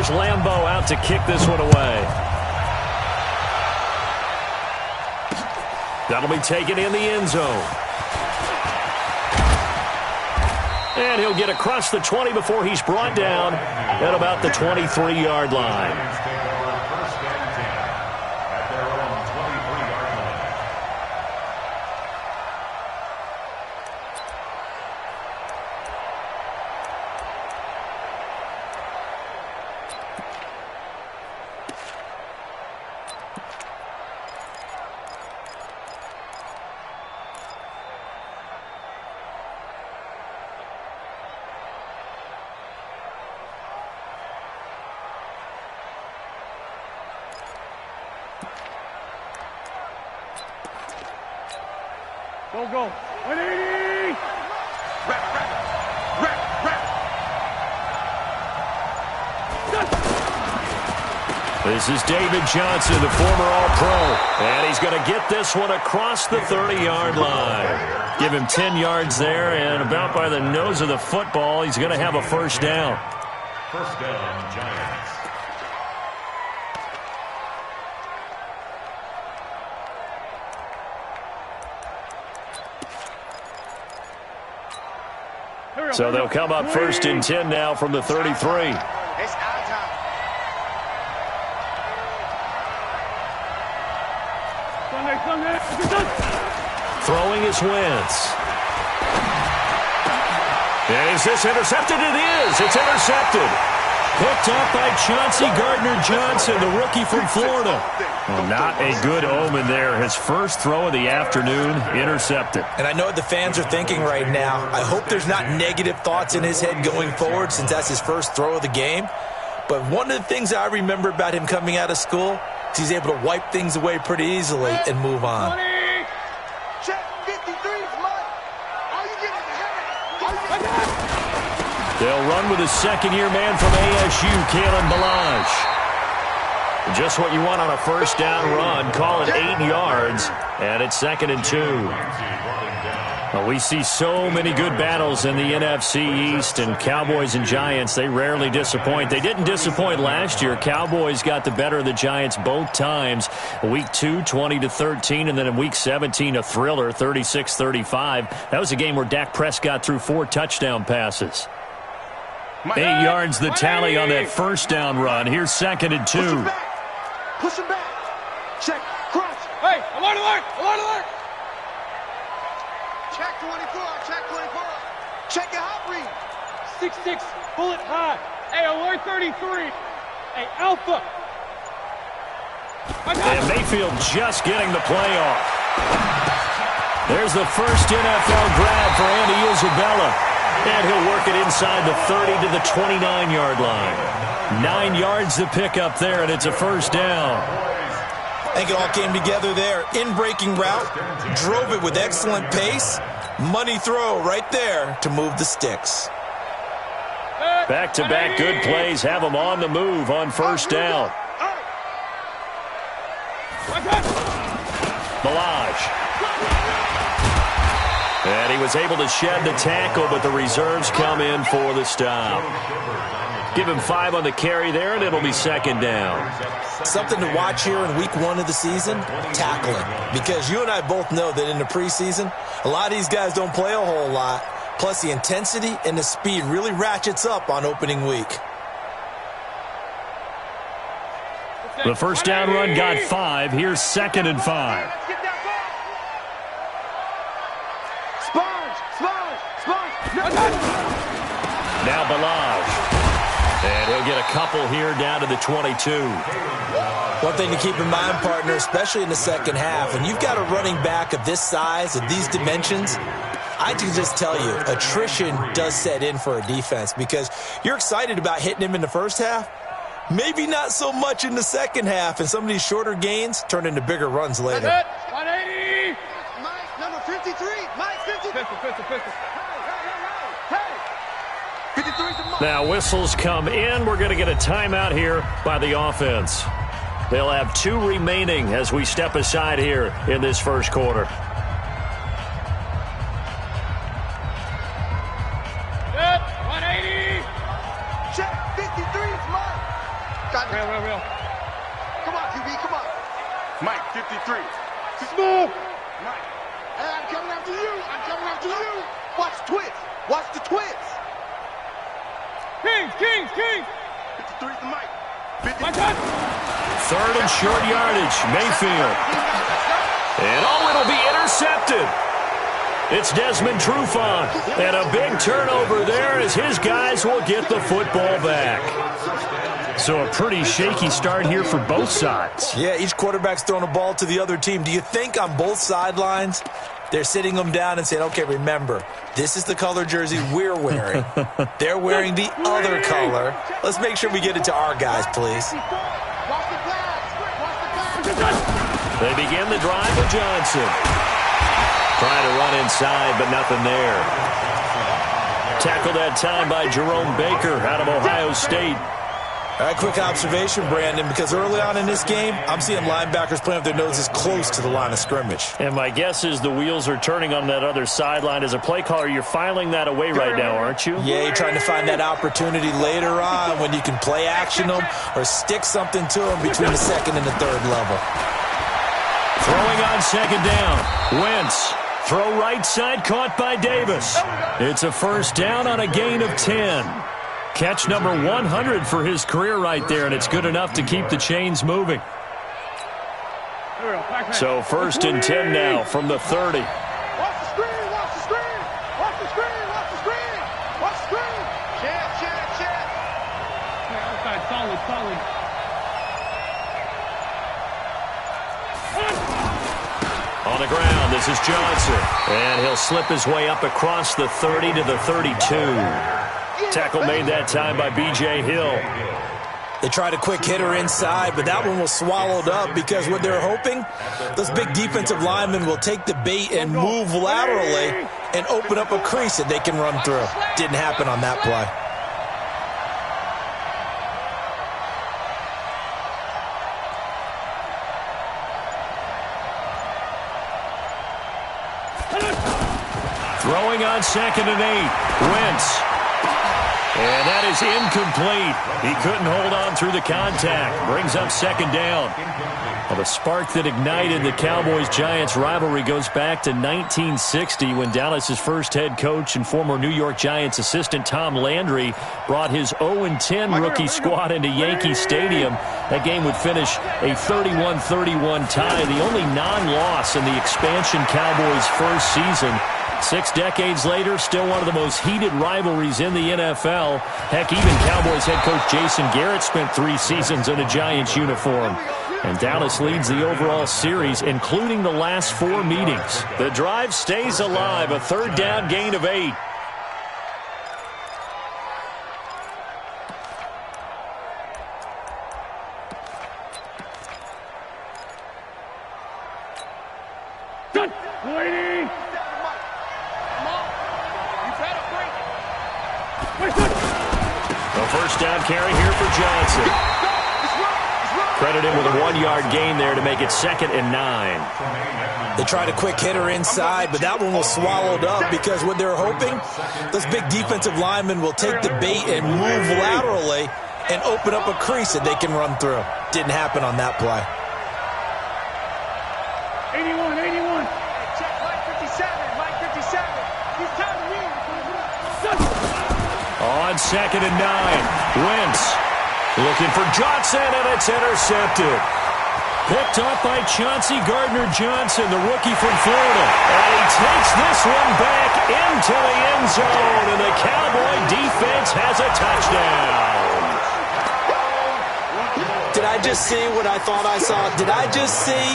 Here's Lambeau out to kick this one away. That'll be taken in the end zone. And he'll get across the 20 before he's brought down at about the 23-yard line. Go. 180! This is David Johnson, the former All-Pro. And he's going to get this one across the 30-yard line. Give him 10 yards there, and about by the nose of the football, he's going to have a first down. First down, Giants. So they'll come up first and 10 now from the 33. It's our time. Throwing is Wentz. And is this intercepted? It is. It's intercepted. Picked up by Chauncey Gardner-Johnson, the rookie from Florida. Well, not a good omen there. His first throw of the afternoon, intercepted. And I know what the fans are thinking right now. I hope there's not negative thoughts in his head going forward since that's his first throw of the game. But one of the things I remember about him coming out of school is he's able to wipe things away pretty easily and move on. Check 53, Mike. Are you getting ahead? They'll run with a second-year man from ASU, Kalen Ballage. Just what you want on a first down run. Call it 8 yards, and it's 2nd and 2. Well, we see so many good battles in the NFC East, and Cowboys and Giants, they rarely disappoint. They didn't disappoint last year. Cowboys got the better of the Giants both times. Week 2, 20-13, and then in Week 17, a thriller, 36-35. That was a game where Dak Prescott threw 4 touchdown passes. 8 yards the tally on that first down run. Here's 2nd and 2. Push him back. Check. Cross. Hey, alert, alert, alert, alert. Check 24. Check 24. Check your hot read. 6-6, bullet high. Hey, alert 33. Hey, Alpha. And Mayfield just getting the play off. There's the first NFL grab for Andy Isabella. And he'll work it inside the 30 to the 29-yard line. 9 yards to pick up there, and it's a first down. I think it all came together there. In-breaking route, drove it with excellent pace. Money throw right there to move the sticks. Back-to-back good plays have them on the move on first down. Ballage. And he was able to shed the tackle, but the reserves come in for the stop. Give him 5 on the carry there, and it'll be 2nd down. Something to watch here in week 1 of the season, tackling. Because you and I both know that in the preseason, a lot of these guys don't play a whole lot. Plus, the intensity and the speed really ratchets up on opening week. The first down run got 5. Here's 2nd and 5. Now Ballage. And he'll get a couple here down to the 22. One thing to keep in mind, partner, especially in the second half, and you've got a running back of this size, of these dimensions, I can just tell you, attrition does set in for a defense because you're excited about hitting him in the first half. Maybe not so much in the second half, and some of these shorter gains turn into bigger runs later. 180! Mike, number 53. Mike, 53. Pistol. Now whistles come in. We're going to get a timeout here by the offense. They'll have 2 remaining as we step aside here in this first quarter. Set, 180. Check 53, Mike. got Real, real, real. Come on, QB, come on. Mike, 53. Smooth. Mike. Hey, I'm coming after you. I'm coming after you. Watch the twits. Watch the twits. Kings, Kings, Kings. 53 to Mike. My touch. Third and short yardage, Mayfield. And it'll be intercepted. It's Desmond Trufant. And a big turnover there as his guys will get the football back. So a pretty shaky start here for both sides. Yeah, each quarterback's throwing a ball to the other team. Do you think on both sidelines they're sitting them down and saying, okay, remember, this is the color jersey we're wearing. They're wearing the other color. Let's make sure we get it to our guys, please. They begin the drive with Johnson. Trying to run inside, but nothing there. Tackled that time by Jerome Baker out of Ohio State. All right, quick observation, Brandon, because early on in this game, I'm seeing linebackers playing with their noses close to the line of scrimmage. And my guess is the wheels are turning on that other sideline. As a play caller, you're filing that away right now, aren't you? Yeah, you're trying to find that opportunity later on when you can play action them or stick something to them between the second and the third level. Throwing on second down. Wentz. Throw right side, caught by Davis. It's a first down on a gain of 10. Catch number 100 for his career right there, and it's good enough to keep the chains moving. So first and 10 now from the 30. Watch the screen, watch the screen. Watch the screen, watch the screen. Watch the screen. Check. Outside, solid, solid. On the ground, this is Johnson. And he'll slip his way up across the 30 to the 32. Tackle made that time by B.J. Hill. They tried a quick hitter inside, but that one was swallowed up because what they're hoping, those big defensive linemen will take the bait and move laterally and open up a crease that they can run through. Didn't happen on that play. Throwing on second and 8. Wentz. And that is incomplete. He couldn't hold on through the contact. Brings up second down. Well, the spark that ignited the Cowboys-Giants rivalry goes back to 1960 when Dallas's first head coach and former New York Giants assistant Tom Landry brought his 0-10 rookie squad into Yankee Stadium. That game would finish a 31-31 tie, the only non-loss in the expansion Cowboys' first season. 6 decades later, still one of the most heated rivalries in the NFL. Heck, even Cowboys head coach Jason Garrett spent 3 seasons in a Giants uniform. And Dallas leads the overall series, including the last 4 meetings. The drive stays alive, a third down gain of 8. First down carry here for Johnson. Credit him with a 1-yard gain there to make it 2nd and 9. They tried a quick hitter inside, but that one was swallowed up because what they're hoping, those big defensive linemen will take the bait and move laterally and open up a crease that they can run through. Didn't happen on that play. 81. Check Mike 57. He's counting you. On 2nd and 9, Wentz looking for Johnson, and it's intercepted. Picked off by Chauncey Gardner-Johnson, the rookie from Florida. And he takes this one back into the end zone, and the Cowboy defense has a touchdown. Did I just see what I thought I saw? Did I just see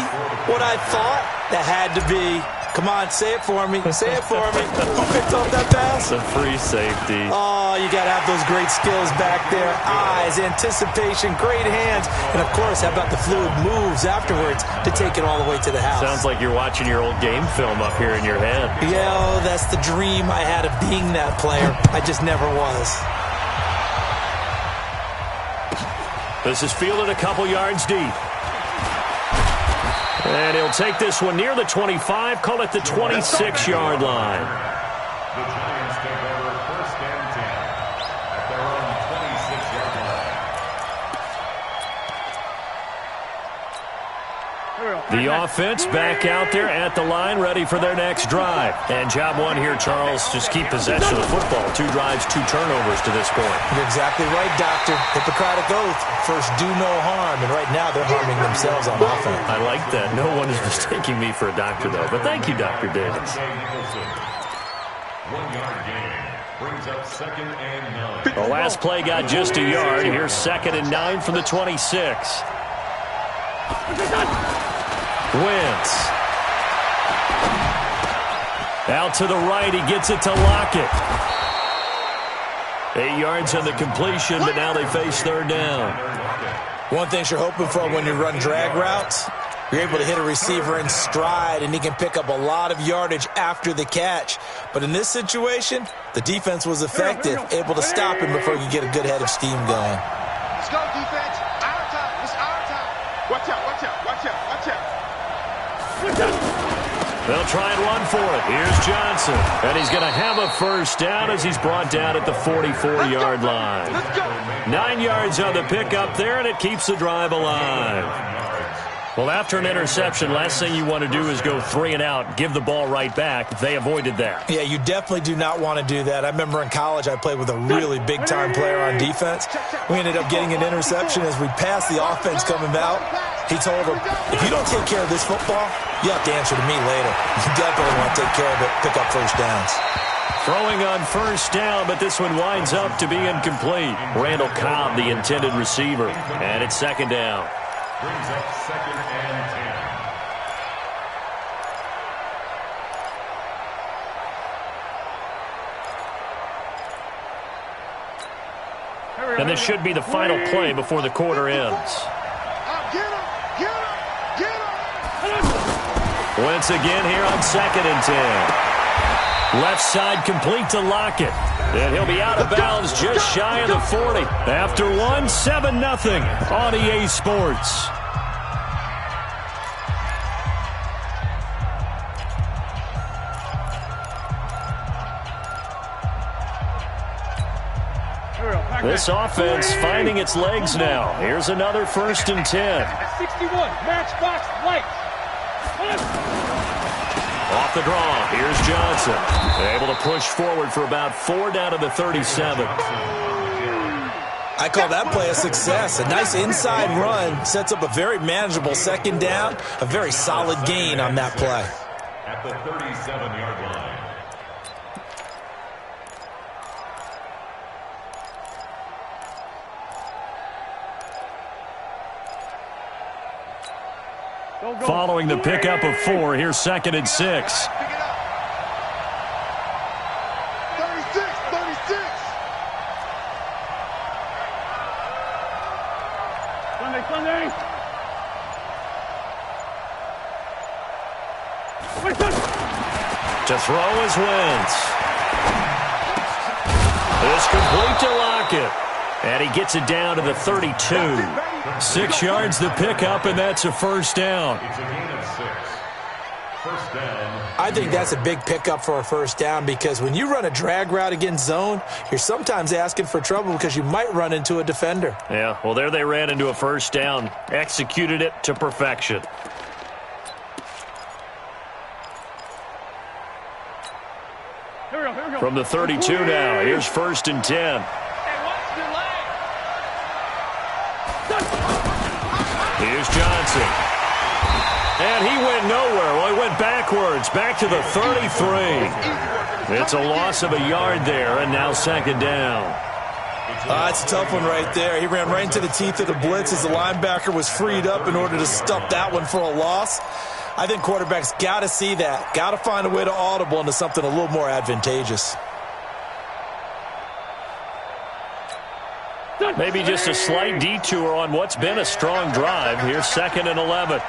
what I thought? That had to be. Come on, say it for me. Say it for me. Who picked off that pass? It's a free safety. Oh, you got to have those great skills back there. Eyes, anticipation, great hands. And, of course, how about the fluid moves afterwards to take it all the way to the house? Sounds like you're watching your old game film up here in your head. Yeah, oh, that's the dream I had of being that player. I just never was. This is fielded a couple yards deep. And he'll take this one near the 25, call it the 26-yard line. The Giants take over 1st and 10 at their own 26-yard line. The offense back out there at the line, ready for their next drive. And job one here, Charles, just keep possession of the football. 2 drives, 2 turnovers to this point. You're exactly right, Doctor. Hippocratic oath. First, do no harm. And right now, they're harming themselves on offense. I like that. No one is mistaking me for a doctor, though. But thank you, Dr. Davis. 1-yard gain brings up 2nd and 9. The last play got just a yard. Here's 2nd and 9 from the 26. Wentz. Out to the right. He gets it to Lockett. 8 yards on the completion, but now they face 3rd down. One thing you're hoping for when you run drag routes, you're able to hit a receiver in stride, and he can pick up a lot of yardage after the catch. But in this situation, the defense was effective, able to stop him before you get a good head of steam going. Let's go, defense. Our time. It's our time. Watch out, watch out, watch out, watch out. They'll try and run for it. Here's Johnson. And he's going to have a first down as he's brought down at the 44-yard line. 9 yards on the pickup there, and it keeps the drive alive. Well, after an interception, last thing you want to do is go 3 and out, give the ball right back. They avoided that. Yeah, you definitely do not want to do that. I remember in college I played with a really big-time player on defense. We ended up getting an interception as we passed the offense coming out. He told him, if you don't take care of this football, you have to answer to me later. You definitely want to take care of it, pick up first downs. Throwing on first down, but this one winds up to be incomplete. Randall Cobb, the intended receiver, and it's 2nd down. Brings up 2nd and 10. And this should be the final play before the quarter ends. Get him! Get him! Get him! Wentz again here on 2nd and 10. Left side complete to Lockett. And he'll be out of bounds just shy of the 40. After 1, 7-0 on EA Sports. This offense finding its legs now. Here's another 1st and 10. 61, matchbox lights. Off the draw, here's Johnson. Able to push forward for about 4 down to the 37. I call that play a success. A nice inside run sets up a very manageable 2nd down, a very solid gain on that play. At the 37-yard line. Following the pickup of 4, here's 2nd and 6. Pick it up. 36, 36. Sunday. To throw is Wentz. It's complete to Lockett. And he gets it down to the 32. 6 yards the pickup, and that's a first down. It's a gain of 6. First down. I think that's a big pickup for a first down because when you run a drag route against zone, you're sometimes asking for trouble because you might run into a defender. Yeah, well, there they ran into a first down. Executed it to perfection. From the 32 now, here's 1st and 10. Here's Johnson. And he went nowhere. Well, he went backwards, back to the 33. It's a loss of a yard there, and now 2nd down. That's a tough one right there. He ran right into the teeth of the blitz as the linebacker was freed up in order to stuff that one for a loss. I think quarterbacks got to see that. Got to find a way to audible into something a little more advantageous. Maybe just a slight detour on what's been a strong drive. Here's 2nd and 11.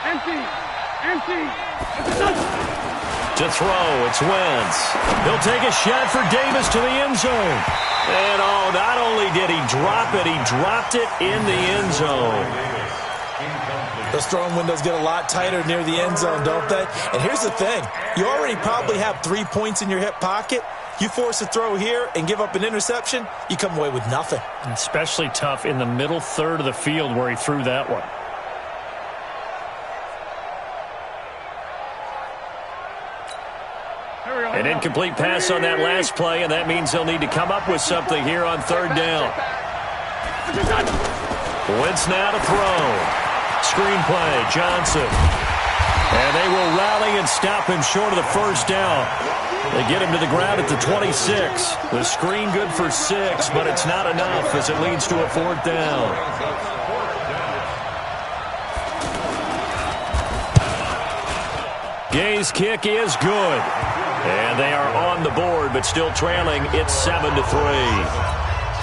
Empty. To throw, it's Wentz. He'll take a shot for Davis to the end zone. And not only did he drop it, he dropped it in the end zone. Those throwing windows get a lot tighter near the end zone, don't they? And here's the thing. You already probably have 3 points in your hip pocket. You force a throw here and give up an interception, you come away with nothing. Especially tough in the middle third of the field where he threw that one. An incomplete pass on that last play, and that means they'll need to come up with something here on third down. Wentz now to throw. Screenplay, Johnson. And they will rally and stop him short of the first down. They get him to the ground at the 26. The screen good for 6, but it's not enough as it leads to a fourth down. Gay's kick is good. And they are on the board, but still trailing. It's 7-3.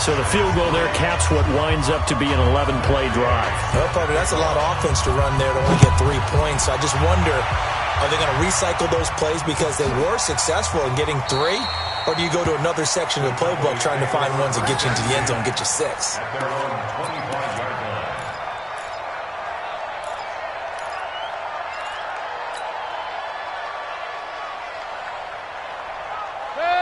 So the field goal there caps what winds up to be an 11-play drive. Well, partner, that's a lot of offense to run there to only get 3 points. So I just wonder, are they going to recycle those plays because they were successful in getting 3? Or do you go to another section of the playbook trying to find ones that get you into the end zone and get you 6?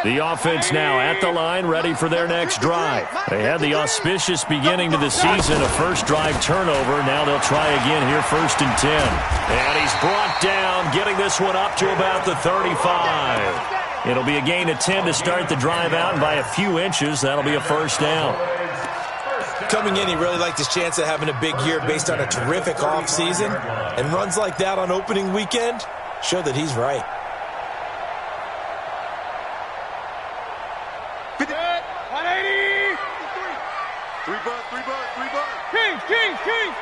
The offense now at the line, ready for their next drive. They had the auspicious beginning to the season, a first drive turnover. Now they'll try again here, 1st and 10. And he's brought down, getting this one up to about the 35. It'll be a gain of 10 to start the drive out, and by a few inches, that'll be a first down. Coming in, he really liked his chance of having a big year based on a terrific offseason. And runs like that on opening weekend show that he's right. Kings!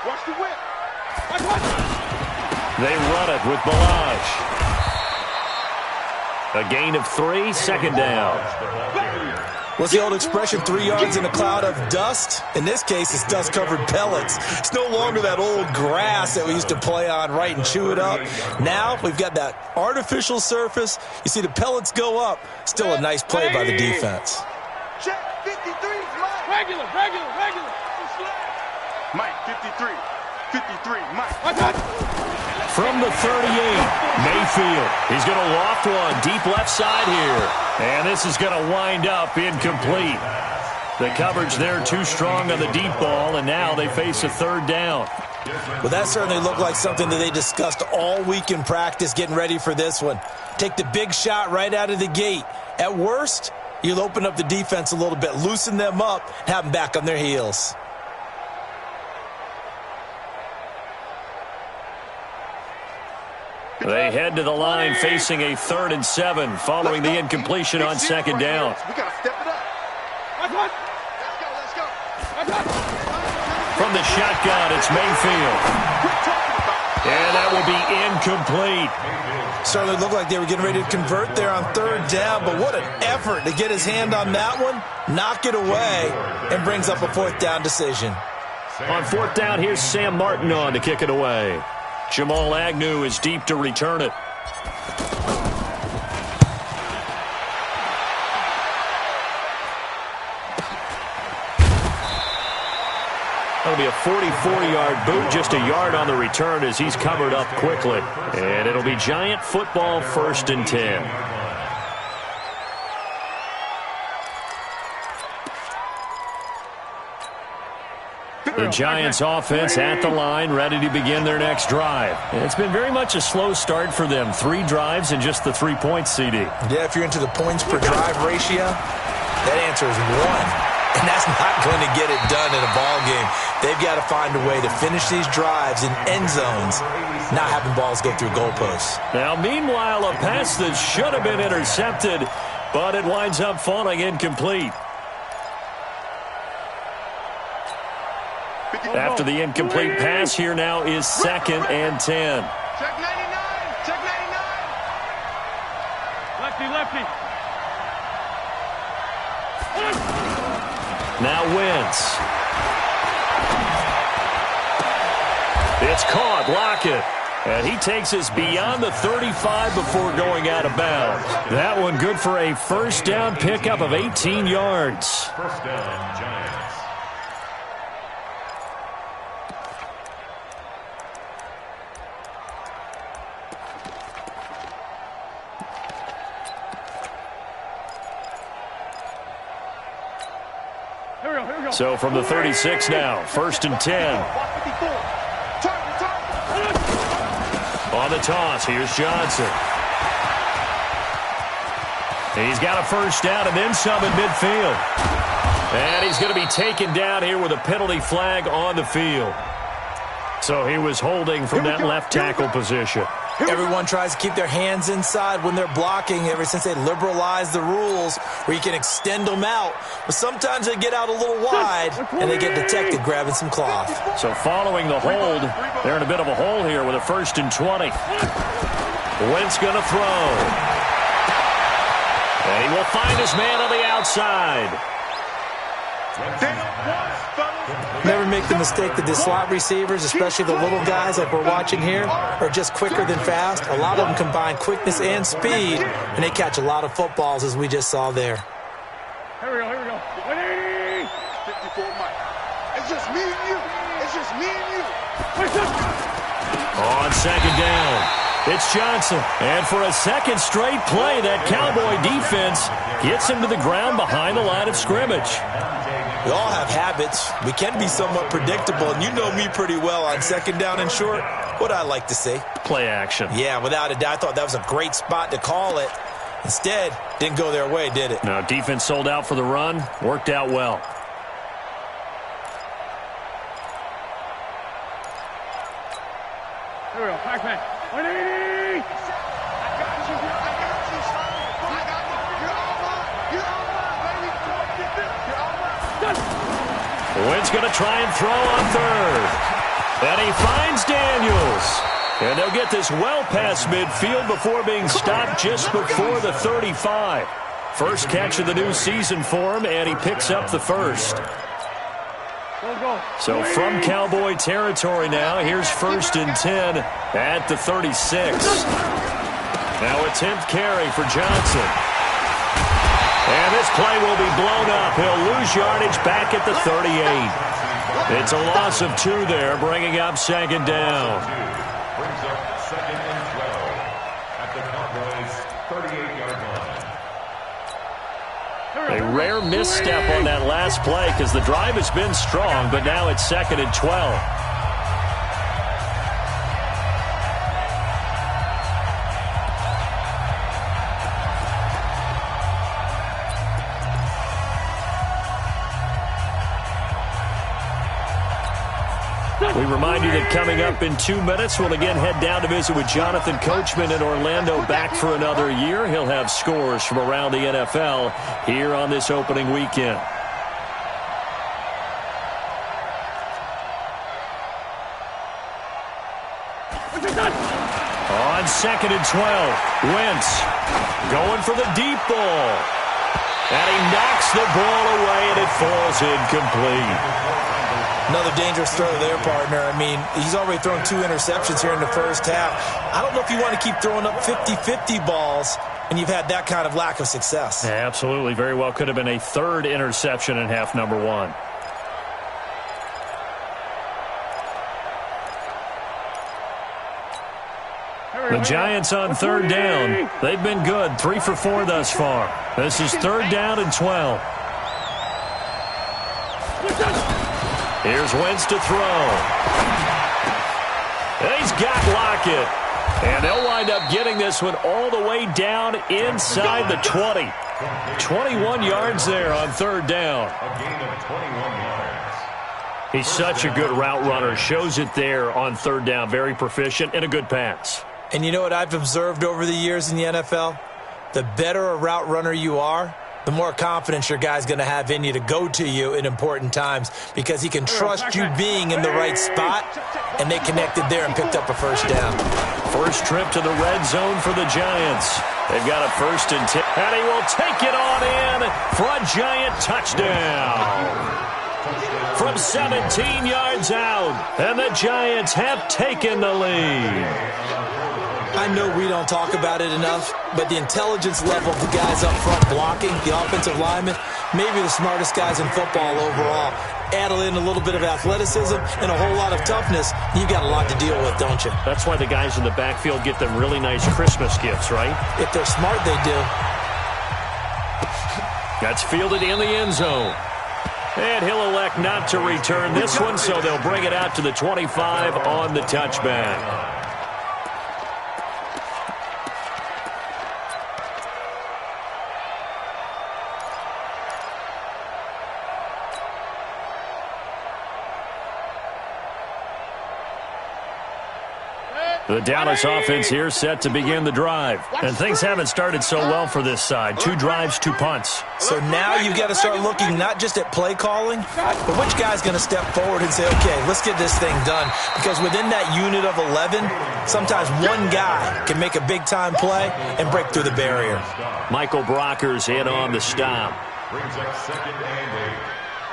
Watch the whip. They run it with Ballage. A gain of 3, second down. What's the old expression, 3 yards in a cloud of dust? In this case, it's dust-covered pellets. It's no longer that old grass that we used to play on, right, and chew it up. Now we've got that artificial surface. You see the pellets go up. Still a nice play by the defense. Check 53, Regular. Mike, 53, Mike. From the 38, Mayfield. He's going to loft one deep left side here. And this is going to wind up incomplete. The coverage there too strong on the deep ball, and now they face a third down. Well, that certainly looked like something that they discussed all week in practice, getting ready for this one. Take the big shot right out of the gate. At worst, you'll open up the defense a little bit, loosen them up, have them back on their heels. They head to the line facing a 3rd and 7 following the incompletion on second down. We got to step it up. Let's go. From the shotgun, it's Mayfield. And that will be incomplete. Certainly looked like they were getting ready to convert there on 3rd down, but what an effort to get his hand on that one, knock it away, and brings up a 4th down decision. On 4th down, here's Sam Martin on to kick it away. Jamal Agnew is deep to return it. That'll be a 44-yard boot, just a yard on the return as he's covered up quickly. And it'll be Giant football, 1st and 10. The Giants offense at the line, ready to begin their next drive. It's been very much a slow start for them. 3 drives and just the 3 points, CD. Yeah, if you're into the points per drive ratio, that answer is 1. And that's not going to get it done in a ball game. They've got to find a way to finish these drives in end zones, not having balls go through goalposts. Now, meanwhile, a pass that should have been intercepted, but it winds up falling incomplete. After the incomplete pass, here now is 2nd and 10. Check 99. Lefty. Now Wentz. It's caught, Lockett. And he takes us beyond the 35 before going out of bounds. That one good for a first down pickup of 18 yards. First down, Giants. So from the 36 now, 1st and 10. On the toss, here's Johnson. He's got a first down and then some in midfield. And he's going to be taken down here with a penalty flag on the field. So he was holding from that left tackle position. Everyone tries to keep their hands inside when they're blocking ever since they liberalized the rules where you can extend them out. But sometimes they get out a little wide and they get detected grabbing some cloth. So following the hold, they're in a bit of a hole here with a 1st and 20. Wentz going to throw. And he will find his man on the outside. Never make the mistake that the slot receivers, especially the little guys like we're watching here, are just quicker than fast. A lot of them combine quickness and speed, and they catch a lot of footballs, as we just saw there. Here we go. 180! 54 Mike. It's just me and you. It's just me and you. On 2nd down, it's Johnson. And for a second straight play, that Cowboy defense gets him to the ground behind the line of scrimmage. We all have habits. We can be somewhat predictable, and you know me pretty well on 2nd down and short. What I like to say? Play action. Yeah, without a doubt. I thought that was a great spot to call it. Instead, didn't go their way, did it? No, defense sold out for the run. Worked out well. Here we go. Pac-Man. 180! I got you. Son. I got you. You're all mine, baby. You're all mine. Wentz going to try and throw on 3rd. And he finds Daniels. And they'll get this well past midfield before being stopped just before the 35. First catch of the new season for him, and he picks up the 1st. So from Cowboy territory now, here's 1st and 10 at the 36. Now a 10th carry for Johnson. And this play will be blown up. He'll lose yardage back at the 38. It's a loss of 2 there, bringing up 2nd down. Brings up 2nd and 12 at the Cowboys' 38-yard line. A rare misstep on that last play because the drive has been strong, but now it's 2nd and 12. We remind you that coming up in 2 minutes, we'll again head down to visit with Jonathan Coachman in Orlando, back for another year. He'll have scores from around the NFL here on this opening weekend. On 2nd and 12, Wentz going for the deep ball. And he knocks the ball away, and it falls incomplete. Another dangerous throw there, partner. I mean, he's already thrown 2 interceptions here in the first half. I don't know if you want to keep throwing up 50-50 balls, and you've had that kind of lack of success. Yeah, absolutely. Very well could have been a 3rd interception in half number 1. The Giants on 3rd down. They've been good. 3 for 4 thus far. This is 3rd down and 12. Here's Wentz to throw. He's got Lockett. And they'll wind up getting this one all the way down inside the 20. 21 yards there on 3rd down. A gain of 21 yards. He's such a good route runner. Shows it there on 3rd down. Very proficient and a good pass. And you know what I've observed over the years in the NFL? The better a route runner you are, the more confidence your guy's going to have in you to go to you in important times because he can trust you being in the right spot, and they connected there and picked up a 1st down. First trip to the red zone for the Giants. They've got a 1st and 10, and he will take it on in for a Giant touchdown. From 17 yards out, and the Giants have taken the lead. I know we don't talk about it enough, but the intelligence level of the guys up front blocking, the offensive linemen, maybe the smartest guys in football overall. Add in a little bit of athleticism and a whole lot of toughness, you got a lot to deal with, don't you? That's why the guys in the backfield get them really nice Christmas gifts, right? If they're smart, they do. That's fielded in the end zone. And he'll elect not to return this one, so they'll bring it out to the 25 on the touchback. The Dallas offense here set to begin the drive. And things haven't started so well for this side. 2 drives, 2 punts. So now you've got to start looking not just at play calling, but which guy's going to step forward and say, okay, let's get this thing done. Because within that unit of 11, sometimes one guy can make a big-time play and break through the barrier. Michael Brockers in on the stop. Brings up 2nd and 8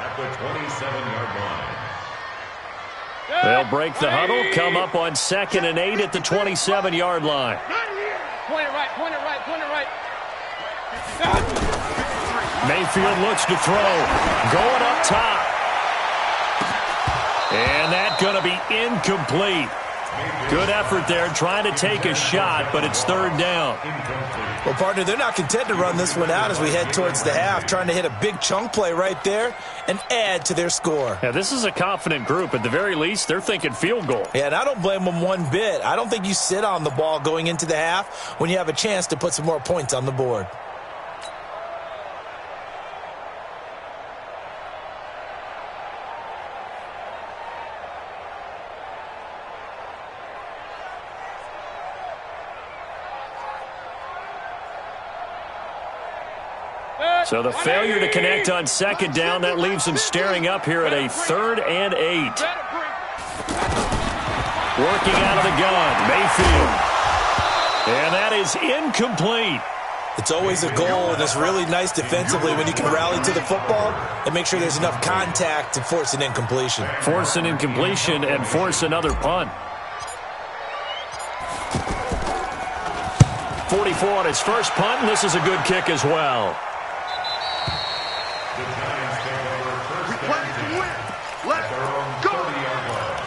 at the 27-yard line. They'll break the huddle, come up on 2nd and 8 at the 27-yard line. Point it right, point it right, point it right. Mayfield looks to throw. Going up top. And that's going to be incomplete. Good effort there, trying to take a shot, but it's 3rd down. Well, partner, they're not content to run this one out as we head towards the half, trying to hit a big chunk play right there and add to their score. Yeah, this is a confident group. At the very least, they're thinking field goal. Yeah, and I don't blame them one bit. I don't think you sit on the ball going into the half when you have a chance to put some more points on the board. So the failure to connect on 2nd down, that leaves them staring up here at a 3rd and 8. Working out of the gun, Mayfield. And that is incomplete. It's always a goal, and it's really nice defensively when you can rally to the football and make sure there's enough contact to force an incompletion. Force an incompletion and force another punt. 44 on his first punt, and this is a good kick as well. The Giants take over first We play to win. Let's at their own go. 30-yard line.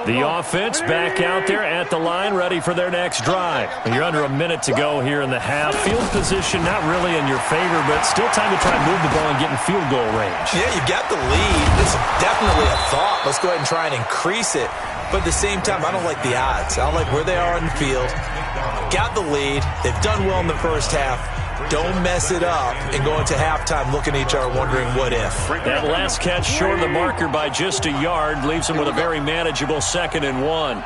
The offense back out there at the line, ready for their next drive. You're under a minute to go here in the half. Field position not really in your favor, but still time to try and move the ball and get in field goal range. Yeah, you got the lead. It's definitely a thought. Let's go ahead and try and increase it. But at the same time, I don't like the odds. I don't like where they are on the field. Got the lead. They've done well in the first half. Don't mess it up and go into halftime looking at each other wondering what if. That last catch short of the marker by just a yard leaves them with a very manageable 2nd and 1.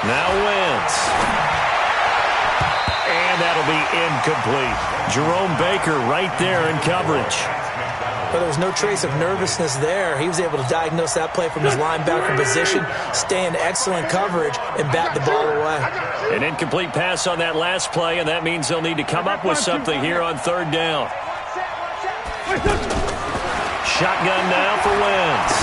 Now Wentz. And that'll be incomplete. Jerome Baker right there in coverage. But there was no trace of nervousness there. He was able to diagnose that play from his linebacker position, stay in excellent coverage, and bat the ball away. An incomplete pass on that last play, and that means they'll need to come up with something here on 3rd down. Shotgun now for Wentz.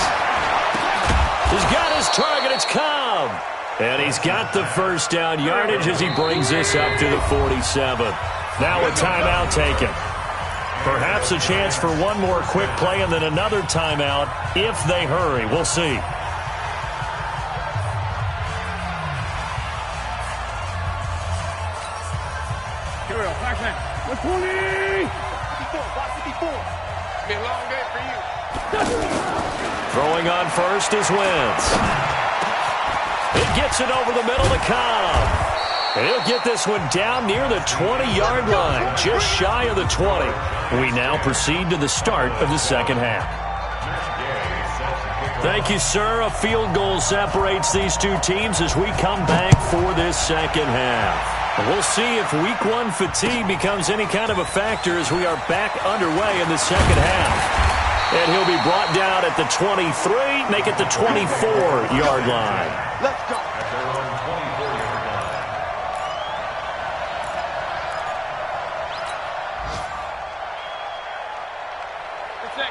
He's got his target. It's Cobb. And he's got the first down yardage as he brings this up to the 47. Now a timeout taken. Perhaps a chance for one more quick play and then another timeout if they hurry. We'll see. Here we go. Back man. 120. 54. Be a long day for you. Throwing on first is Wentz. It gets it over the middle to Cobb. And he'll get this one down near the 20-yard line, just shy of the 20. We now proceed to the start of the second half. Thank you, sir. A field goal separates these two teams as we come back for this second half. And we'll see if week 1 fatigue becomes any kind of a factor as we are back underway in the second half. And he'll be brought down at the 23, make it the 24-yard line. Let's go. At their own 24-yard line.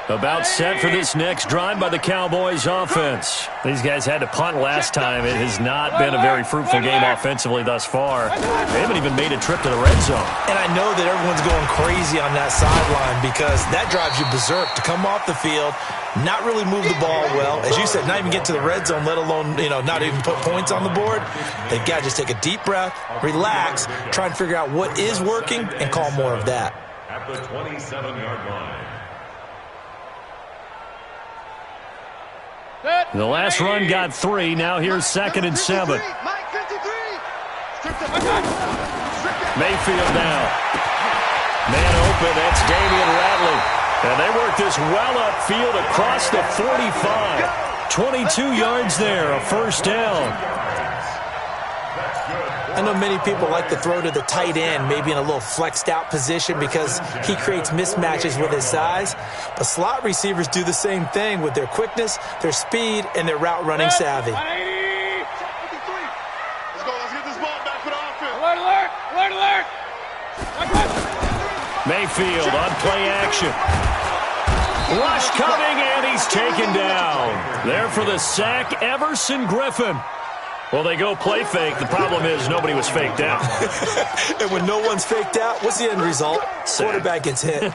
About set for this next drive by the Cowboys offense. These guys had to punt last time. It has not been a very fruitful game offensively thus far. They haven't even made a trip to the red zone. And I know that everyone's going crazy on that sideline because that drives you berserk to come off the field, not really move the ball well. As you said, not even get to the red zone, let alone, not even put points on the board. They've got to just take a deep breath, relax, try and figure out what is working, and call more of that. At the 27-yard line. The last run got 3. Now here's 2nd and 7. Mike 53. Mayfield now. Man open, that's Damian Ratley. And they work this well upfield across the 45. 22 yards there, a first down. I know many people like to throw to the tight end, maybe in a little flexed out position because he creates mismatches with his size. But slot receivers do the same thing with their quickness, their speed, and their route running savvy. Let's go. Let's get this ball back for the offense. Alert, alert, alert, alert. Mayfield on play action. Rush coming, and he's taken down. There for the sack, Everson Griffin. Well, they go play fake. The problem is nobody was faked out. And when no one's faked out, what's the end result? Sack. Quarterback gets hit.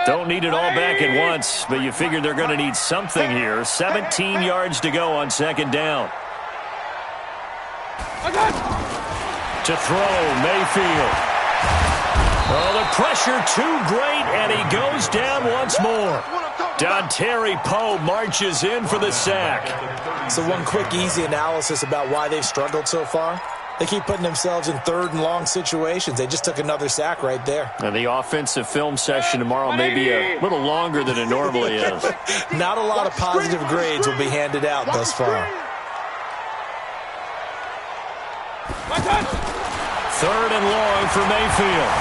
Don't need it all back at once, but you figure they're going to need something here. 17 yards to go on second down. To throw, Mayfield. Oh, the pressure too great, and he goes down once more. Dontari Poe marches in for the sack. So one quick, easy analysis about why they've struggled so far. They keep putting themselves in third and long situations. They just took another sack right there. And the offensive film session tomorrow may be a little longer than it normally is. Not a lot of positive grades will be handed out thus far. Third and long for Mayfield.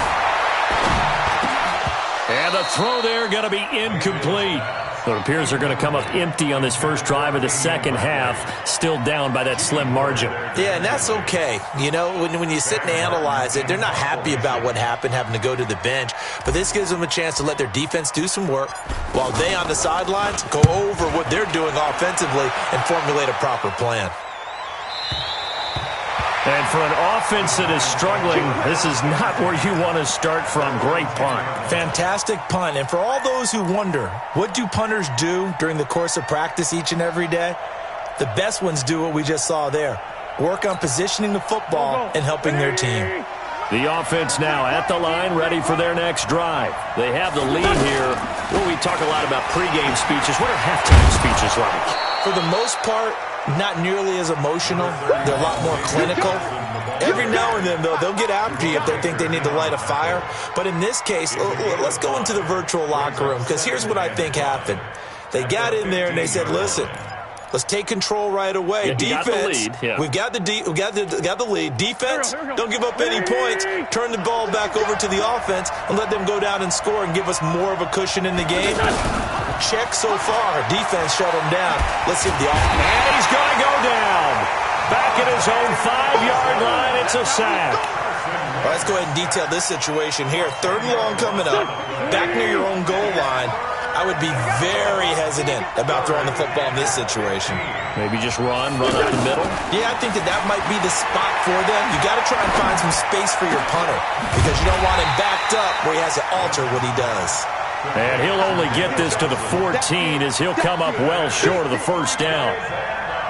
And the throw there going to be incomplete. It appears they're going to come up empty on this first drive of the second half, still down by that slim margin. Yeah, and that's okay. You know, when you sit and analyze it, they're not happy about what happened, having to go to the bench. But this gives them a chance to let their defense do some work while they on the sidelines go over what they're doing offensively and formulate a proper plan. And for an offense that is struggling, this is not where you want to start from. Great punt. Fantastic punt. And for all those who wonder, what do punters do during the course of practice each and every day? The best ones do what we just saw there. Work on positioning the football and helping their team. The offense now at the line, ready for their next drive. They have the lead here. Well, we talk a lot about pregame speeches. What are halftime speeches like? For the most part, not nearly as emotional. They're a lot more clinical. Every now and then, though, they'll get after you if they think they need to light a fire. But in this case, let's go into the virtual locker room, because here's what I think happened. They got in there and they said, listen, let's take control right away. Yeah, Defense, we've got the lead. Defense, don't give up any points. Turn the ball back over to the offense and let them go down and score and give us more of a cushion in the game. Check so far. Defense shut him down. Let's see if the offense. And he's going to go down. Back at his own 5-yard line. It's a sack. Well, let's go ahead and detail this situation here. Third and long coming up. Back near your own goal line. I would be very hesitant about throwing the football in this situation. Maybe just run up the middle? Yeah, I think that might be the spot for them. You got to try and find some space for your punter because you don't want him backed up where he has to alter what he does. And he'll only get this to the 14 as he'll come up well short of the first down.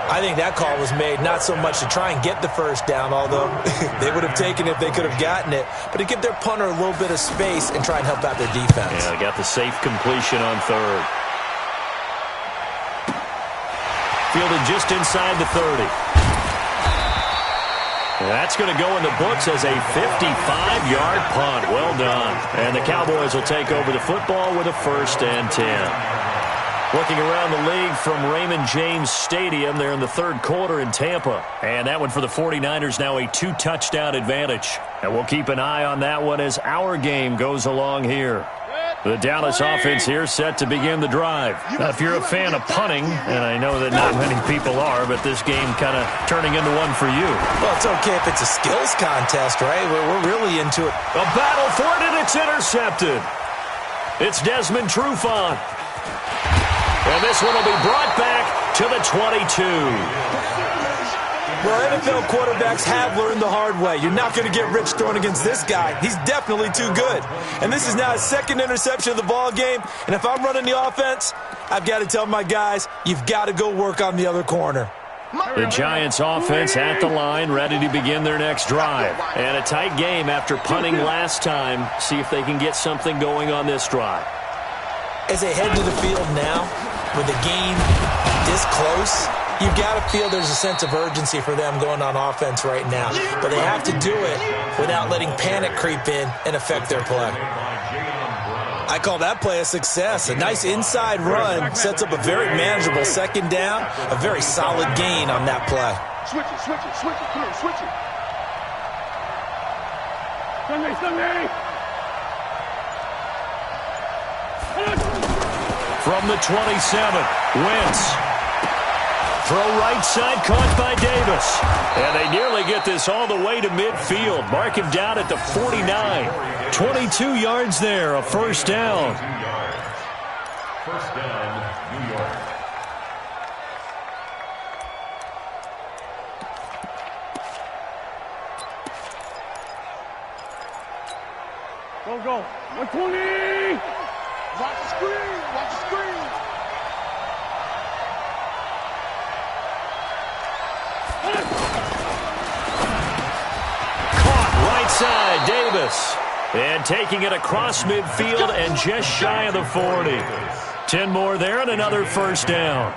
I think that call was made not so much to try and get the first down, although they would have taken it if they could have gotten it, but to give their punter a little bit of space and try and help out their defense. Yeah, they got the safe completion on third. Fielded just inside the 30. That's going to go in the books as a 55-yard punt. Well done. And the Cowboys will take over the football with a 1st and 10. Looking around the league from Raymond James Stadium, they're in the third quarter in Tampa. And that one for the 49ers now a 2-touchdown advantage. And we'll keep an eye on that one as our game goes along here. The Dallas offense here set to begin the drive. Now, if you're a fan of punting, and I know that not many people are, but this game kind of turning into one for you. Well, it's okay if it's a skills contest, right? We're really into it. A battle for it, and it's intercepted. It's Desmond Trufant. And this one will be brought back to the 22. Well, NFL quarterbacks have learned the hard way. You're not going to get rich throwing against this guy. He's definitely too good. And this is now his second interception of the ball game. And if I'm running the offense, I've got to tell my guys, you've got to go work on the other corner. The Giants offense at the line, ready to begin their next drive. And a tight game after punting last time. See if they can get something going on this drive. As they head to the field now, with the game this close, you've got to feel there's a sense of urgency for them going on offense right now. But they have to do it without letting panic creep in and affect their play. I call that play a success. A nice inside run sets up a very manageable second down, a very solid gain on that play. Switch it, switch it, switch it. Come here, switch it. Sunday. From the 27, Wentz. Throw right side, caught by Davis. And they nearly get this all the way to midfield. Mark him down at the 49. 22 yards there, a first down. First down, New York. Go. 120. Watch the screen, watch the screen. Caught right side, Davis. And taking it across midfield and just shy of the 40. 10 more there and another first down.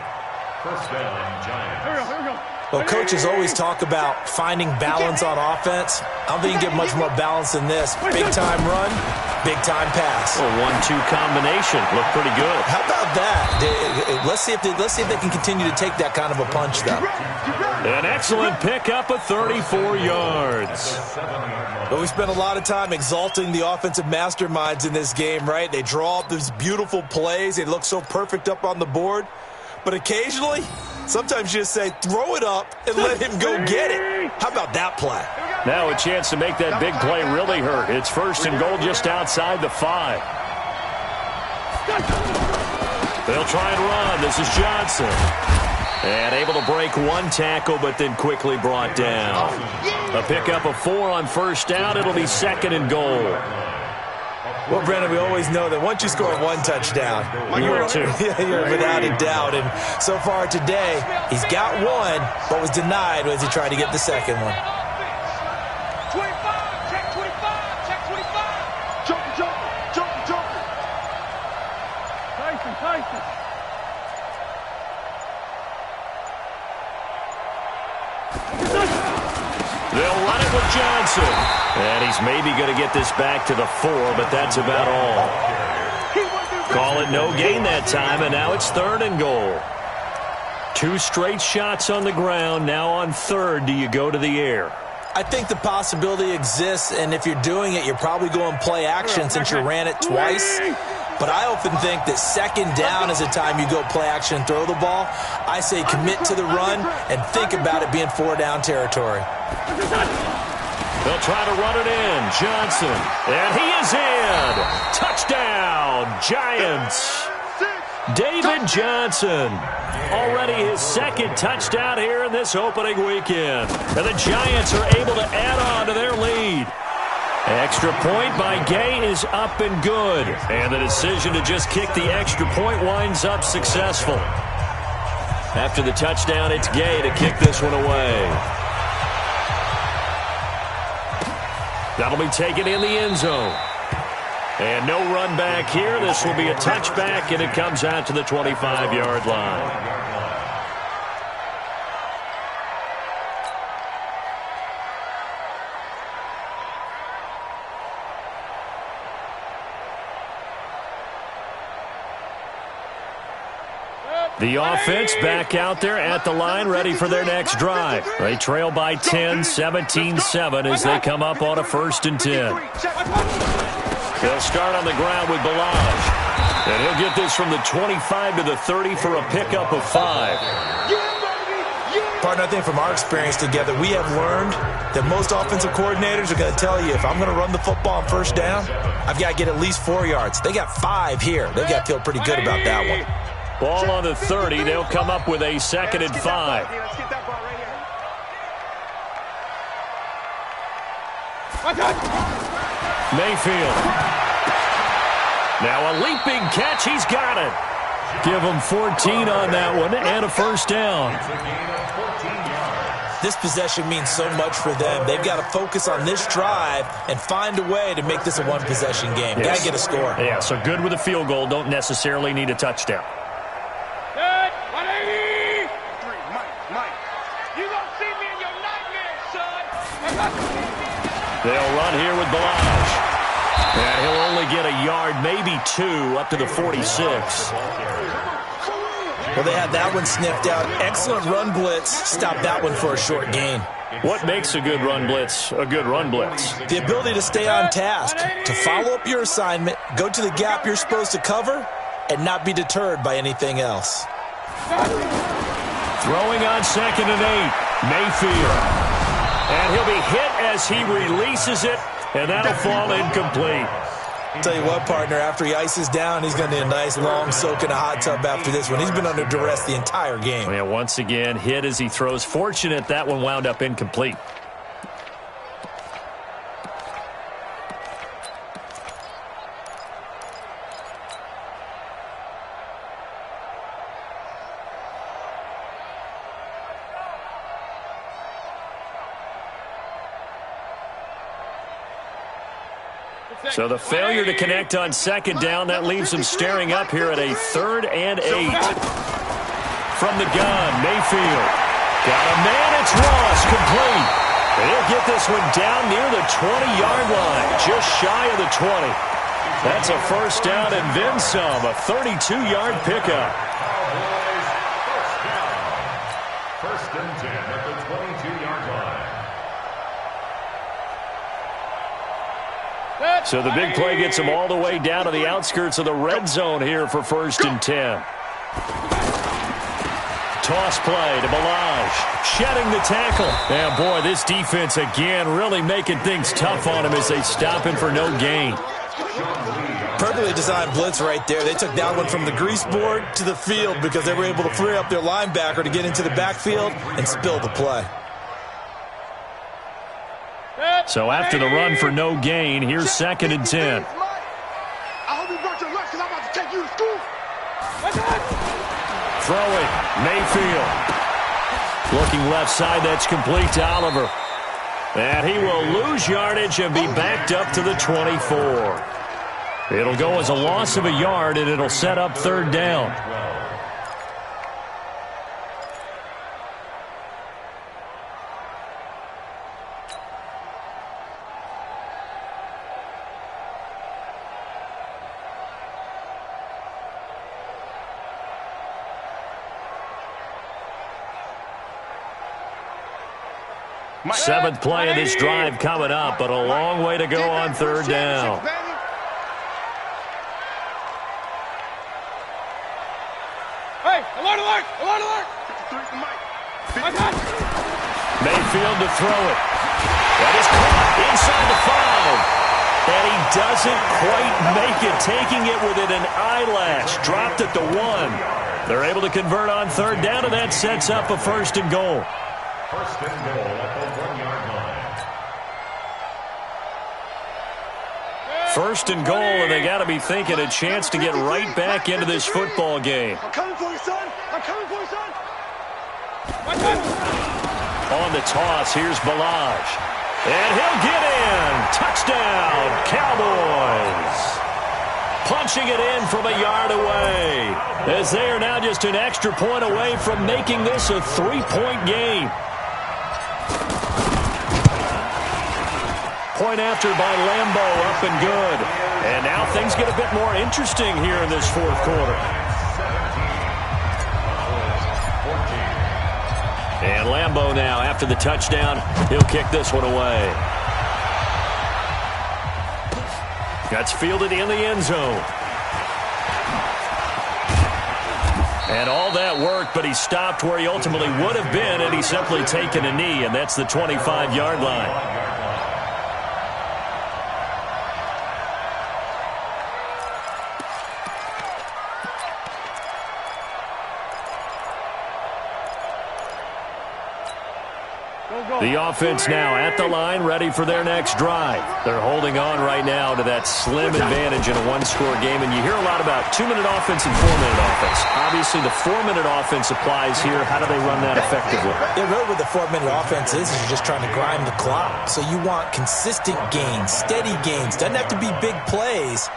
First down, Giants. Here we go. Well, coaches always talk about finding balance on offense. I don't think you can get much more balance than this. Big-time run, big-time pass. A 1-2 combination. Looked pretty good. How about that? Let's see if they can continue to take that kind of a punch, though. An excellent pickup of 34 yards. But we spent a lot of time exalting the offensive masterminds in this game, right? They draw up these beautiful plays. They look so perfect up on the board. But occasionally, sometimes you just say, throw it up and let him go get it. How about that play? Now a chance to make that big play really hurt. It's first and goal just outside the 5. They'll try and run. This is Johnson. And able to break one tackle, but then quickly brought down. A pickup of 4 on first down. It'll be second and goal. Well, Brendan, we always know that once you score one touchdown, you're two. You're without a doubt. And so far today, he's got one, but was denied as he tried to get the second one. 25, check 25, check 25. Jumper. Tyson. They'll run it with Johnson. And he's maybe going to get this back to the 4, but that's about all. Call it no gain that time, and now it's third and goal. 2 straight shots on the ground. Now on third, do you go to the air? I think the possibility exists, and if you're doing it, you're probably going play action since you ran it twice. But I often think that second down is a time you go play action and throw the ball. I say commit to the run and think about it being 4-down territory. They'll try to run it in. Johnson. And he is in. Touchdown, Giants. David Johnson. Already his second touchdown here in this opening weekend. And the Giants are able to add on to their lead. Extra point by Gay is up and good. And the decision to just kick the extra point winds up successful. After the touchdown, it's Gay to kick this one away. That'll be taken in the end zone. And no run back here. This will be a touchback, and it comes out to the 25-yard line. The offense back out there at the line, ready for their next drive. They trail by 10, 17-7 as they come up on a 1st and 10. They'll start on the ground with Balaj. And he'll get this from the 25 to the 30 for a pickup of 5. Partner, I think from our experience together, we have learned that most offensive coordinators are going to tell you, if I'm going to run the football on first down, I've got to get at least 4 yards. They got 5 here. They've got to feel pretty good about that one. Ball on the 30. They'll come up with a 2nd and 5. Let's get that ball right here. Mayfield. Now a leaping catch. He's got it. Give him 14 on that one and a first down. This possession means so much for them. They've got to focus on this drive and find a way to make this a one-possession game. Got to get a score. Yeah, so good with a field goal. Don't necessarily need a touchdown. Good. 180. Mike. You gonna see me in your nightmares, son. They'll run here with Balaj. And he'll only get a yard, maybe 2, up to the 46. Well, they had that one sniffed out. Excellent run blitz. Stop that one for a short gain. What makes a good run blitz a good run blitz? The ability to stay on task, to follow up your assignment, go to the gap you're supposed to cover, and not be deterred by anything else. Throwing on 2nd and 8, Mayfield. And he'll be hit as he releases it, and that'll fall incomplete. Tell you what, partner, after he ices down, he's going to need a nice long soak in a hot tub after this one. He's been under duress the entire game. Yeah, once again, hit as he throws. Fortunate that one wound up incomplete. So the failure to connect on 2nd down, that leaves him staring up here at a 3rd and 8. From the gun, Mayfield. Got a man, it's Ross, complete. And he'll get this one down near the 20-yard line, just shy of the 20. That's a 1st down and then some, a 32-yard pickup. First and 10 at the 22-yard line. So the big play gets him all the way down to the outskirts of the red zone here for 1st and 10. Toss play to Balaj, shedding the tackle. And boy, this defense again really making things tough on him as they stop him for no gain. Perfectly designed blitz right there. They took that one from the grease board to the field because they were able to free up their linebacker to get into the backfield and spill the play. So after the run for no gain, here's 2nd and 10. I hope you brought your lunch because I'm about to take you to school. Throwing, Mayfield. Looking left side, that's complete to Oliver. And he will lose yardage and be backed up to the 24. It'll go as a loss of a yard, and it'll set up 3rd down. Seventh play of this drive coming up, but a long way to go on 3rd down. Hey, alert, alert, alert, alert. Mayfield to throw it. That is caught inside the 5. And he doesn't quite make it, taking it within an eyelash. Dropped at the 1. They're able to convert on 3rd down, and that sets up a 1st and goal. 1st and goal at the 1-yard line. 1st and goal, and they got to be thinking a chance to get right back into this football game. I'm coming for you, son. I'm coming for you, son. On the toss, here's Balaj. And he'll get in. Touchdown, Cowboys. Punching it in from a yard away, as they are now just an extra point away from making this a 3-point game. Point after by Lambo, up and good. And now things get a bit more interesting here in this 4th quarter. And Lambo now, after the touchdown, he'll kick this one away. That's fielded in the end zone. And all that work, but he stopped where he ultimately would have been, and he's simply taken a knee, and that's the 25-yard line. The offense now at the line, ready for their next drive. They're holding on right now to that slim advantage in a one-score game, and you hear a lot about 2-minute offense and 4-minute offense. Obviously, the 4-minute offense applies here. How do they run that effectively? Yeah, really what the 4-minute offense is you're just trying to grind the clock. So you want consistent gains, steady gains. Doesn't have to be big plays,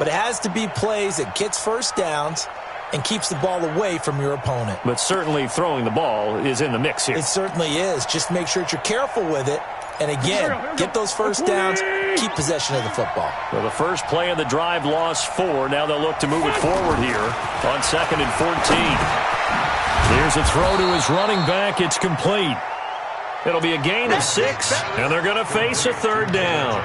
but it has to be plays that gets first downs and keeps the ball away from your opponent. But certainly throwing the ball is in the mix here. It certainly is. Just make sure that you're careful with it. And again, get those first downs, keep possession of the football. Well, the first play of the drive lost 4. Now they'll look to move it forward here on 2nd and 14. Here's a throw to his running back. It's complete. It'll be a gain of 6, and they're going to face a 3rd down.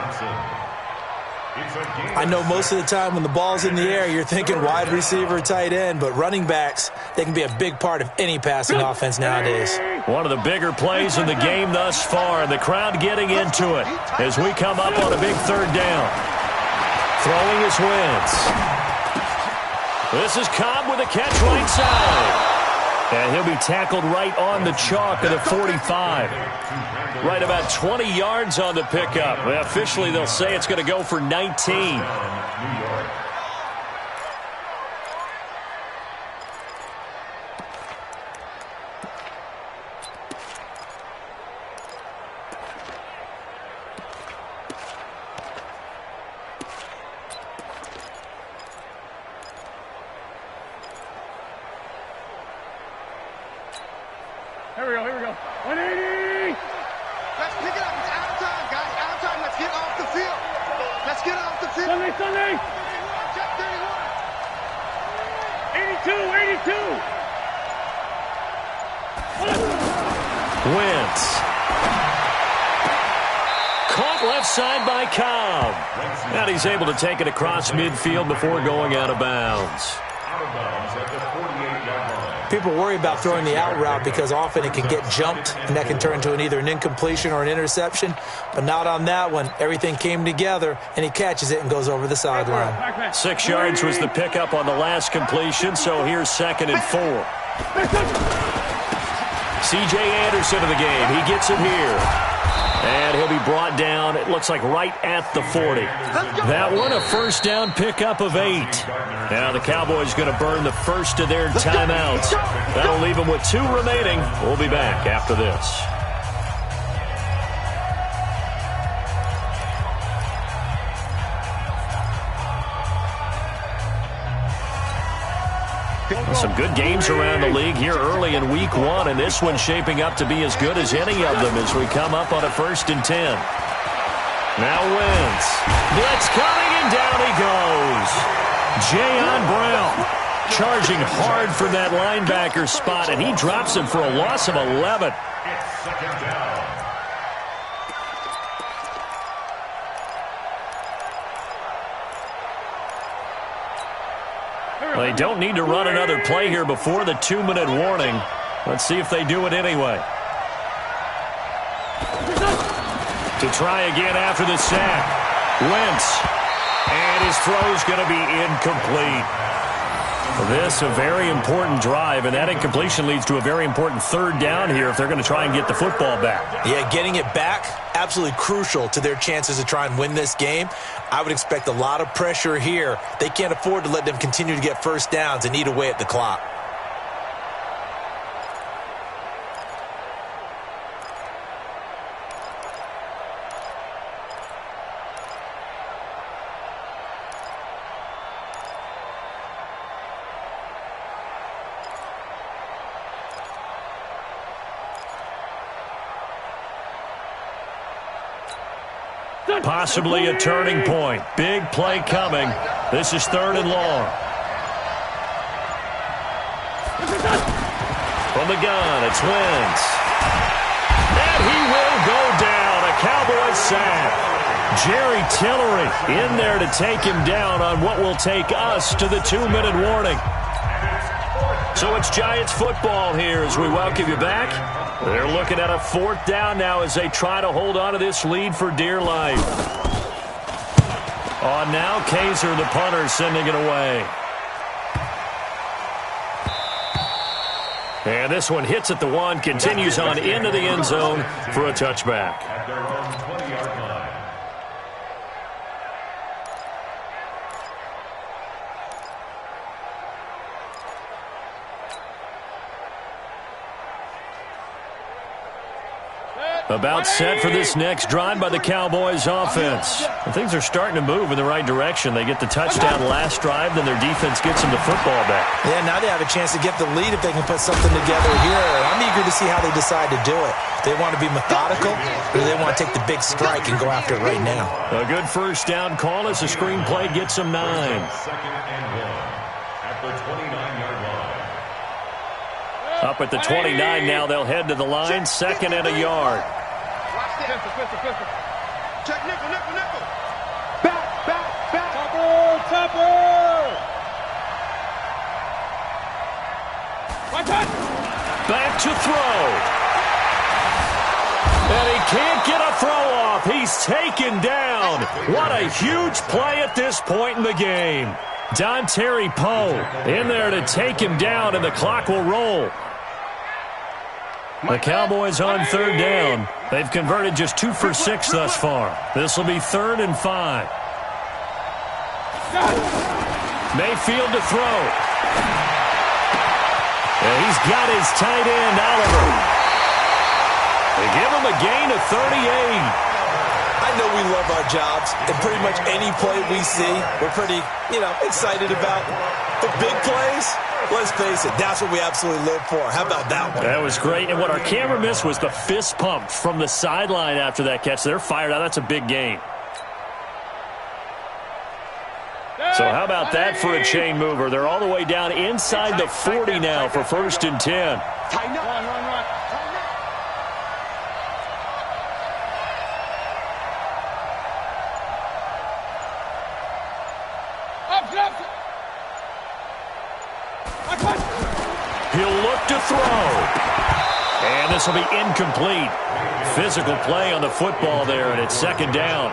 I know most of the time when the ball's in the air, you're thinking wide receiver, tight end, but running backs, they can be a big part of any passing offense nowadays. One of the bigger plays in the game thus far, and the crowd getting into it as we come up on a big 3rd down. Throwing is Wentz. This is Cobb with a catch right side. And he'll be tackled right on the chalk of the 45. Right about 20 yards on the pickup. Well, officially, they'll say it's going to go for 19. Here we go. 180! Let's pick it up. It's out of time, guys. Out of time. Let's get off the field. Let's get off the field. Sunday! Check 82! Wentz. Caught left side by Cobb. And he's able to take it across midfield before going out of bounds. Out of bounds at the 48-yard line. People worry about throwing the out route because often it can get jumped, and that can turn into either an incompletion or an interception. But not on that one. Everything came together, and he catches it and goes over the sideline. 6 yards was the pickup on the last completion, so here's 2nd and 4. C.J. Anderson in the game. He gets it here. And he'll be brought down, it looks like right at the 40. That one, a first down pickup of 8. Now the Cowboys going to burn the first of their timeouts. That'll leave them with 2 remaining. We'll be back after this. Some good games around the league here early in week 1, and this one's shaping up to be as good as any of them as we come up on a 1st and 10. Now Wentz. Blitz coming, and down he goes. Jayon Brown charging hard for that linebacker spot, and he drops him for a loss of 11. It's 2nd down. Well, they don't need to run another play here before the 2-minute warning. Let's see if they do it anyway. To try again after the sack. Wentz. And his throw's going to be incomplete. This a very important drive, and that incompletion leads to a very important 3rd down here if they're going to try and get the football back. Yeah, getting it back, absolutely crucial to their chances to try and win this game. I would expect a lot of pressure here. They can't afford to let them continue to get first downs and eat away at the clock. Possibly a turning point. Big play coming. This is 3rd and long. From the gun, it's Wentz. And he will go down. A Cowboys sack. Jerry Tillery in there to take him down on what will take us to the 2-minute warning. So it's Giants football here as we welcome you back. They're looking at a 4th down now as they try to hold on to this lead for dear life. On now, Kaiser, the punter, sending it away. And this one hits at the 1, continues on into the end zone for a touchback. At their own 20-yard line. About set for this next drive by the Cowboys offense. And things are starting to move in the right direction. They get the touchdown last drive, then their defense gets them the football back. Yeah, now they have a chance to get the lead if they can put something together here. I'm eager to see how they decide to do it. They want to be methodical, or they want to take the big strike and go after it right now. A good first down call as the screenplay gets them 9. Second and 1 at the 29-yard line. Up at the 29 now, they'll head to the line, 2nd and a yard. Pistol. Check nickel. Back. Topper. One touch. Back to throw. And he can't get a throw off. He's taken down. What a huge play at this point in the game. Dontari Poe in there to take him down, and the clock will roll. The Cowboys on 3rd down. They've converted just 2 for 6 thus far. This will be 3rd and 5. Mayfield to throw. And he's got his tight end, Oliver. They give him a gain of 38. I know we love our jobs, and pretty much any play we see, we're pretty, excited about. The big plays, let's face it, that's what we absolutely live for. How about that one? That was great, and what our camera missed was the fist pump from the sideline after that catch. They're fired out. That's a big gain. So how about that for a chain mover? They're all the way down inside the 40 now for 1st and 10. Tighten up. Run. He'll look to throw. And this will be incomplete. Physical play on the football there, and it's 2nd down.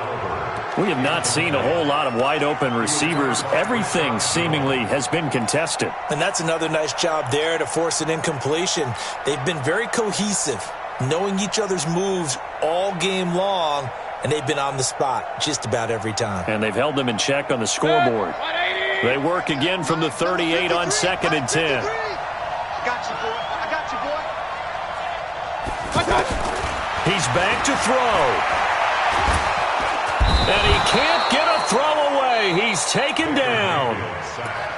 We have not seen a whole lot of wide-open receivers. Everything seemingly has been contested. And that's another nice job there to force an incompletion. They've been very cohesive, knowing each other's moves all game long, and they've been on the spot just about every time. And they've held them in check on the scoreboard. They work again from the 38 on 2nd and 10. I got you, boy. He's back to throw. And he can't get a throw away. He's taken down.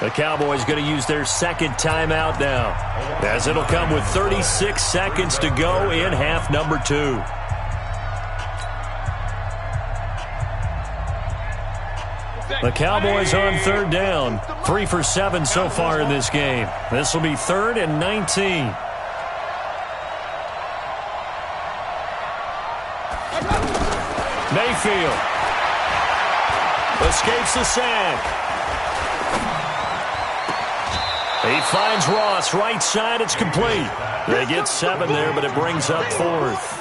The Cowboys going to use their 2nd timeout now, as it'll come with 36 seconds to go in half number 2. The Cowboys on 3rd down. 3 for 7 so far in this game. This will be 3rd and 19. Mayfield escapes the sack. He finds Ross right side. It's complete. They get 7 there, but it brings up 4th.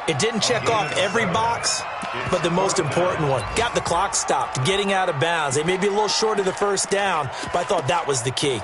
It didn't check off every box, but the most important one. Got the clock stopped, getting out of bounds. They may be a little short of the 1st down, but I thought that was the key.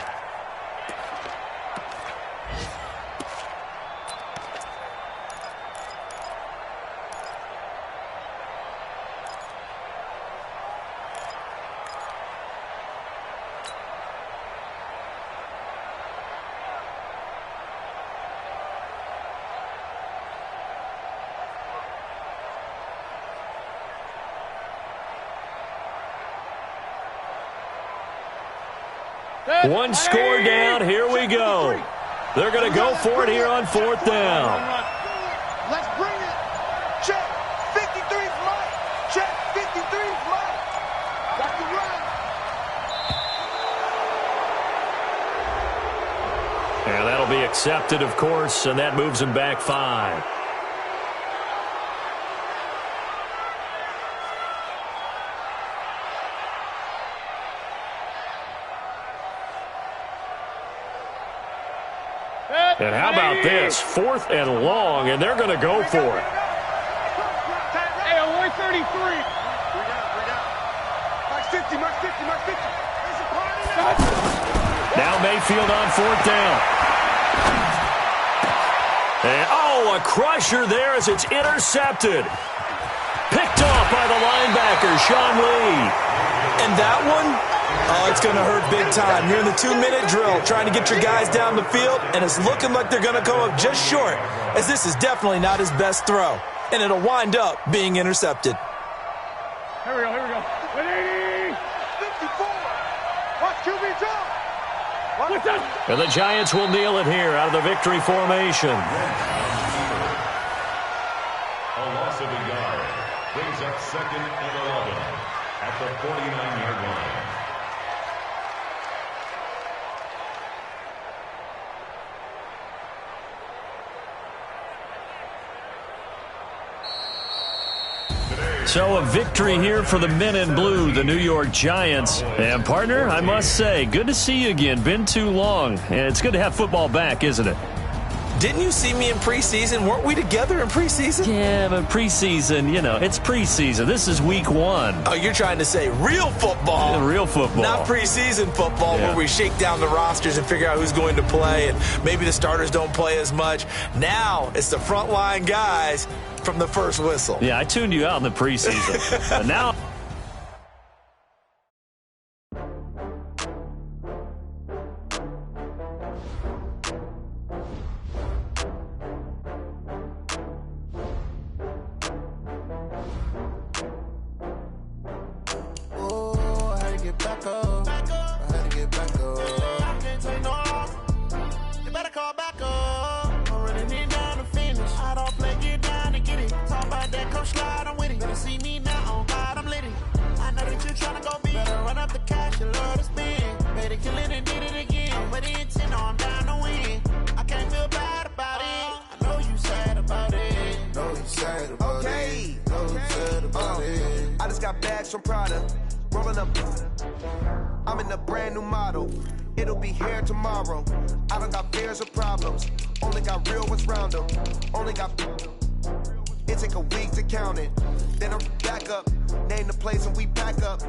One score down. Here we go. They're going to go for it here on 4th down. Let's bring it. Check. 53's Mike. Check. 53's Mike. Got the run. And that'll be accepted, of course, and that moves him back 5. And how about this? 4th and long, and they're going to go for it. Hey, alert 33. Max 50. There's a party now. Now Mayfield on 4th down. And, oh, a crusher there as it's intercepted. Picked off by the linebacker, Sean Lee. And that one, oh, it's going to hurt big time. You're in the 2-minute drill trying to get your guys down the field, and it's looking like they're going to come up just short, as this is definitely not his best throw. And it'll wind up being intercepted. Here we go, here we go. 180! 54. Watch QB jump. What's that? And the Giants will kneel it here out of the victory formation. A loss of a yard brings up 2nd and 11 at the 49-yard line. So a victory here for the men in blue, the New York Giants. And, partner, I must say, good to see you again. Been too long. And it's good to have football back, isn't it? Didn't you see me in preseason? Weren't we together in preseason? Yeah, but preseason, you know, it's preseason. This is week 1. Oh, you're trying to say real football. Yeah, real football. Not preseason football where we shake down the rosters and figure out who's going to play, and maybe the starters don't play as much. Now it's the frontline guys from the first whistle. Yeah, I tuned you out in the preseason. But now... From Prada, rolling up. I'm in a brand new model. It'll be here tomorrow. I don't got fears or problems. Only got real ones round them. Only got. It take a week to count it. Then I'm back up. Name the place and we pack up.